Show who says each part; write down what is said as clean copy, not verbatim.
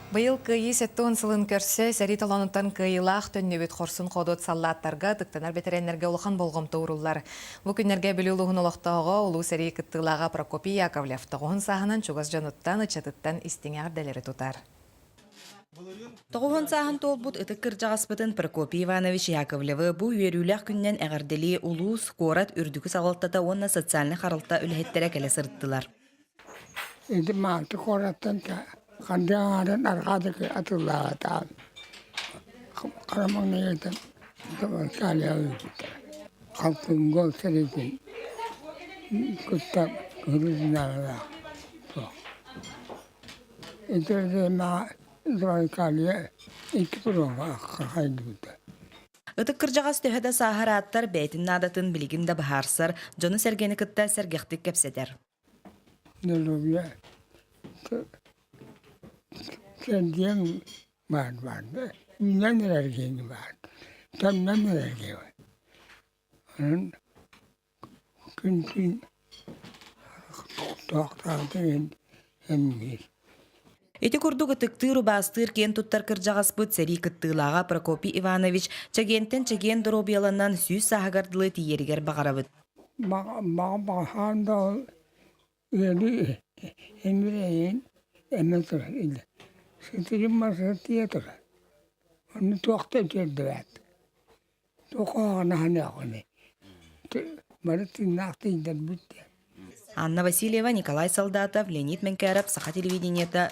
Speaker 1: Быйыл кыйы сеттуын сылын көрсе, сәрі талануттан кыйылақ төннебет хорсын қодот саллаттарға тықтанар бетеренерге улахан болғым тоғырулар. Бұл күнерге білі улығын олықтауға улу сәрі кыттылаға Прокопий Яковлев тоғын сағынан чугас жануттан ычатыттан истиңер дәлері тұтар.
Speaker 2: Тоғын сағын толбут ытык кыржағаспытын Прокопий Иванович Яковлевы бұ үйерулях күннен әғардели улус, корат, үрдігі сағалтата онна социальны қарылта үлхеттері кәлі сырттылар.
Speaker 3: Енді мааты кораттан қандағарын арқадығы атылаға таам. Қарамаңна ертен кәлі өйдіктер. Қалқын гол сәретін күттап көрізінағыда. Енді ма Зои кәлі 2 бұрынға қайды күтті.
Speaker 2: Ытык кыржағас төхәді сағараттар бәйтін надатын білігінде бұхарсыр, жоны сәргені кітті сәргектік кәпседер.
Speaker 3: Нелубия кәнден барды. Нән әргені барды. Тәмнән әргені барды. Оның күн тоқтардың әмгер.
Speaker 2: Эти курдук ытыктыру бастыр кен туттар кыржағаспыт сәри кыттылаға Прокопий Иванович чагентен чаген дробияланан сүйіз сағагардылы тиерігер бағарабыт.
Speaker 3: Бағанда ол өлі әмірейін әмі тұр. Сетірім масы тие тұр. Оны тоқтап жерді бәді. Тоқағаны ханы ағыны. Бары тыңнақты индер бүтті.
Speaker 2: Анна Васильева, Николай Солдатов, Леонид Менкеров, Саха телевидениета,